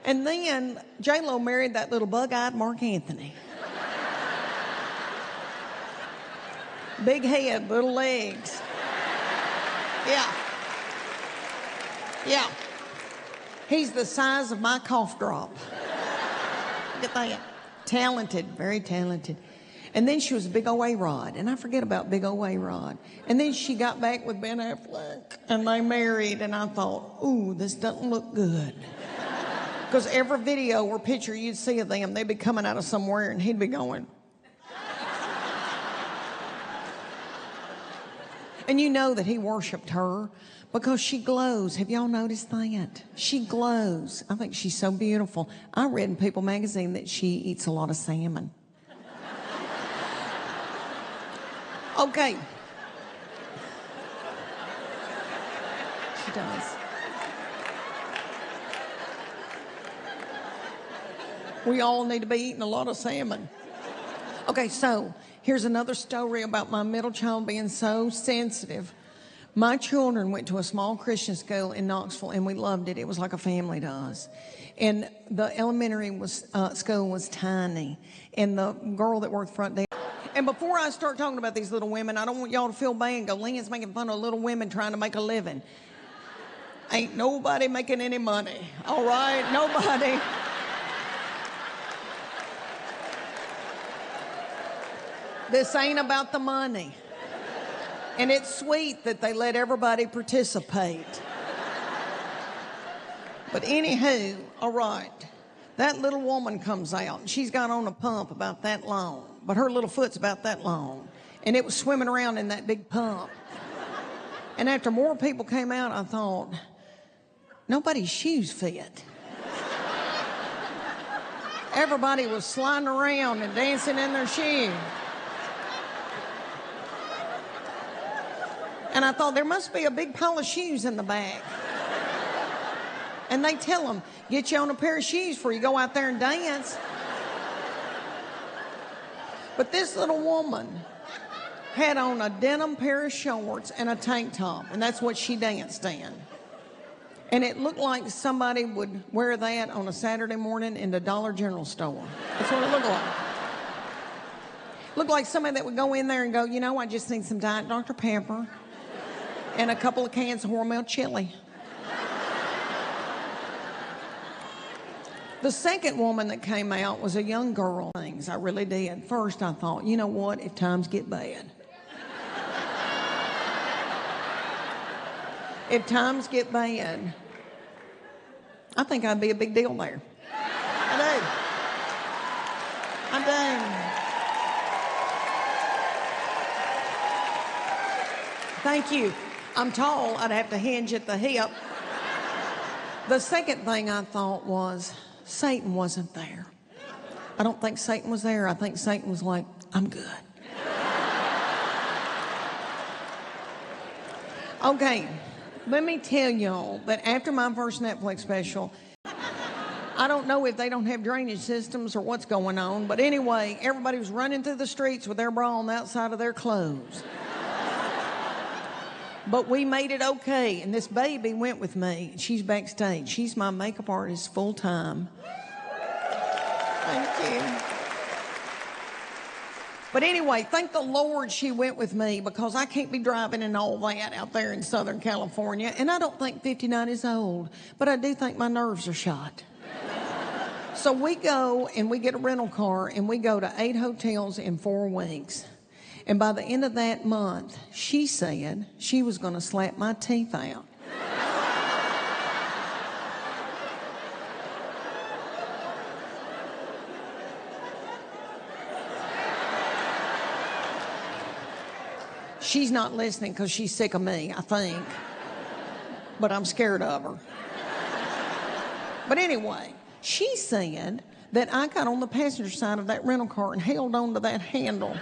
And then J-Lo married that little bug-eyed Mark Anthony. Big head, little legs. Yeah. Yeah. He's the size of my cough drop. Look at that. Talented, very talented. And then she was a big old A-Rod, and I forget about big old A-Rod. And then she got back with Ben Affleck, and they married, and I thought, ooh, this doesn't look good. Because every video or picture you'd see of them, they'd be coming out of somewhere, and he'd be going. And you know that he worshipped her because she glows. Have y'all noticed that? She glows. I think she's so beautiful. I read in People magazine that she eats a lot of salmon. Okay. She does. We all need to be eating a lot of salmon. Okay, so here's another story about my middle child being so sensitive. My children went to a small Christian school in Knoxville, and we loved it. It was like a family to us. And the elementary school was tiny, and the girl that worked front desk. And before I start talking about these little women, I don't want y'all to feel bad and go, Leanne's making fun of little women trying to make a living. Ain't nobody making any money, all right? Nobody. This ain't about the money. And it's sweet that they let everybody participate. But anywho, all right, that little woman comes out, and she's got on a pump about that long, but her little foot's about that long, and it was swimming around in that big pump. And after more people came out, I thought, nobody's shoes fit. Everybody was sliding around and dancing in their shoes. And I thought, there must be a big pile of shoes in the back. And they tell them, get you on a pair of shoes before you go out there and dance. But this little woman had on a denim pair of shorts and a tank top, and that's what she danced in. And it looked like somebody would wear that on a Saturday morning in the Dollar General store. That's what it looked like. Looked like somebody that would go in there and go, you know, I just need some Diet Dr. Pepper and a couple of cans of Hormel chili. The second woman that came out was a young girl. I really did. First, I thought, you know what, if times get bad. If times get bad, I think I'd be a big deal there. I do. Thank you. I'm tall, I'd have to hinge at the hip. The second thing I thought was, Satan wasn't there. I don't think Satan was there. I think Satan was like, I'm good. Okay, let me tell y'all that after my first Netflix special, I don't know if they don't have drainage systems or what's going on, but anyway, everybody was running through the streets with their bra on the outside of their clothes. But we made it okay, and this baby went with me. She's backstage. She's my makeup artist full time. Thank you. But anyway, thank the Lord she went with me, because I can't be driving and all that out there in Southern California. And I don't think 59 is old, but I do think my nerves are shot. So we go and we get a rental car, and we go to 8 hotels in 4 weeks. And by the end of that month, she said she was going to slap my teeth out. She's not listening because she's sick of me, I think. But I'm scared of her. But anyway, she said that I got on the passenger side of that rental car and held on to that handle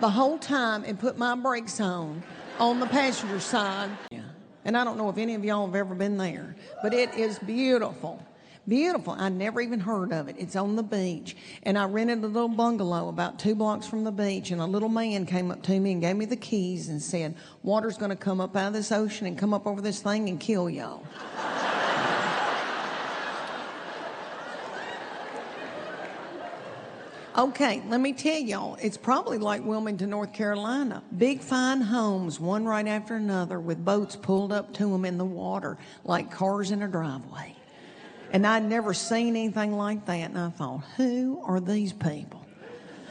the whole time and put my brakes on the passenger side. Yeah. And I don't know if any of y'all have ever been there, but it is beautiful. Beautiful. I never even heard of it. It's on the beach. And I rented a little bungalow about 2 blocks from the beach, and a little man came up to me and gave me the keys and said, water's going to come up out of this ocean and come up over this thing and kill y'all. Okay, let me tell y'all, it's probably like Wilmington, North Carolina. Big fine homes, one right after another, with boats pulled up to them in the water like cars in a driveway. And I'd never seen anything like that, and I thought, who are these people?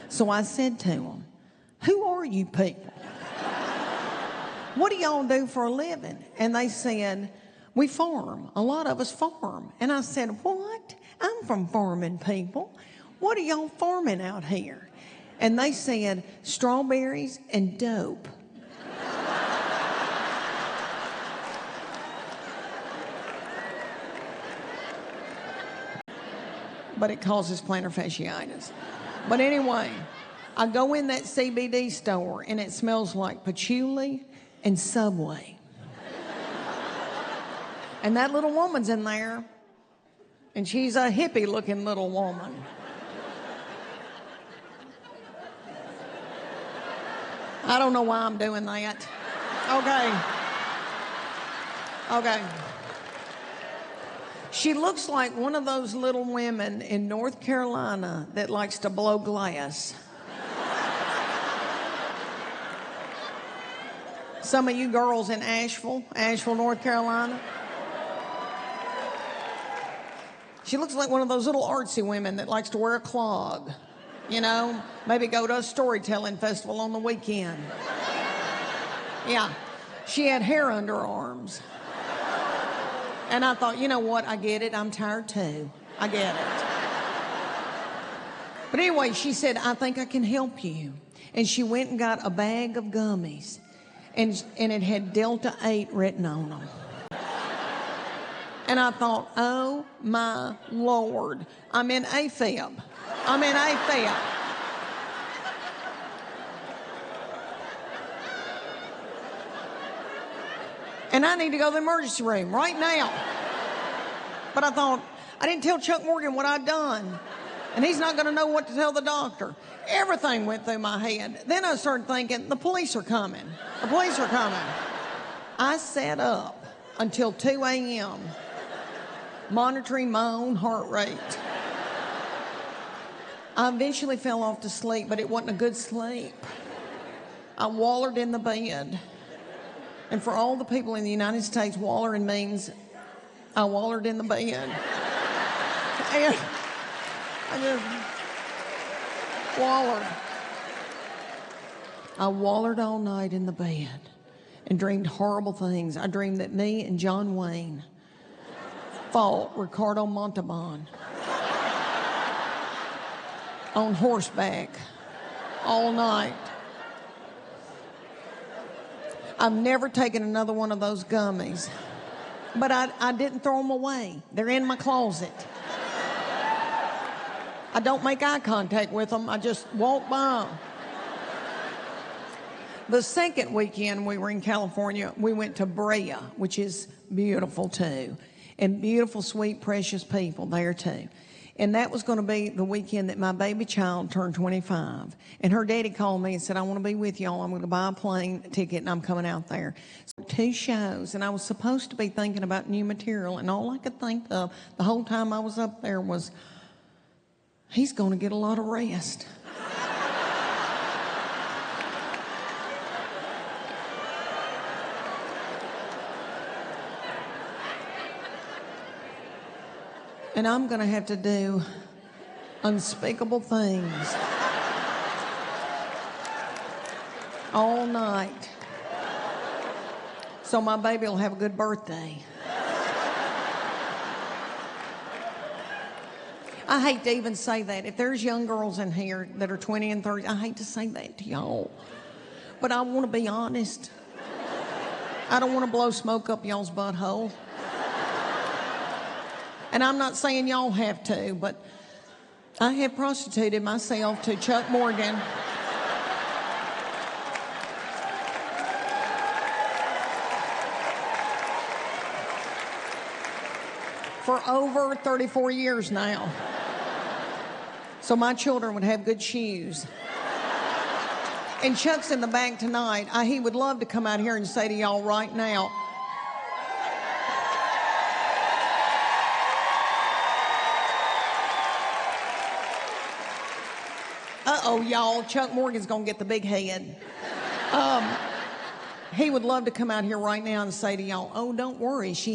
So I said to them, who are you people? What do y'all do for a living? And they said, we farm. A lot of us farm. And I said, what? I'm from farming people. What are y'all farming out here? And they said, strawberries and dope. But it causes plantar fasciitis. But anyway, I go in that CBD store and it smells like patchouli and Subway. And that little woman's in there, and she's a hippie-looking little woman. I don't know why I'm doing that. Okay. She looks like one of those little women in North Carolina that likes to blow glass. Some of you girls in Asheville, North Carolina. She looks like one of those little artsy women that likes to wear a clog. You know, maybe go to a storytelling festival on the weekend. Yeah, she had hair under her arms. And I thought, you know what, I get it, I'm tired too. I get it. But anyway, she said, I think I can help you. And she went and got a bag of gummies. And it had Delta 8 written on them. And I thought, oh my Lord, I'm in AFib. And I need to go to the emergency room right now. But I thought, I didn't tell Chuck Morgan what I'd done. And he's not going to know what to tell the doctor. Everything went through my head. Then I started thinking, the police are coming. I sat up until 2 a.m. monitoring my own heart rate. I eventually fell off to sleep, but it wasn't a good sleep. I wallered in the bed. And for all the people in the United States, wallering means I wallered in the bed. And I just wallered. I wallered all night in the bed and dreamed horrible things. I dreamed that me and John Wayne fought Ricardo Montalban on horseback all night. I've never taken another one of those gummies, but I didn't throw them away. They're in my closet. I don't make eye contact with them. I just walk by them. The second weekend we were in California, we went to Brea, which is beautiful too, and beautiful, sweet, precious people there too. And that was going to be the weekend that my baby child turned 25. And her daddy called me and said, I want to be with y'all. I'm going to buy a plane ticket and I'm coming out there. So 2 shows, and I was supposed to be thinking about new material. And all I could think of the whole time I was up there was, he's going to get a lot of rest. And I'm going to have to do unspeakable things all night. So my baby will have a good birthday. I hate to even say that. If there's young girls in here that are 20 and 30, I hate to say that to y'all. But I want to be honest. I don't want to blow smoke up y'all's butthole. And I'm not saying y'all have to, but I have prostituted myself to Chuck Morgan. For over 34 years now. So my children would have good shoes. And Chuck's in the back tonight. He would love to come out here and say to y'all right now, Uh-oh, y'all, Chuck Morgan's gonna get the big head. He would love to come out here right now and say to y'all, oh, don't worry, she's...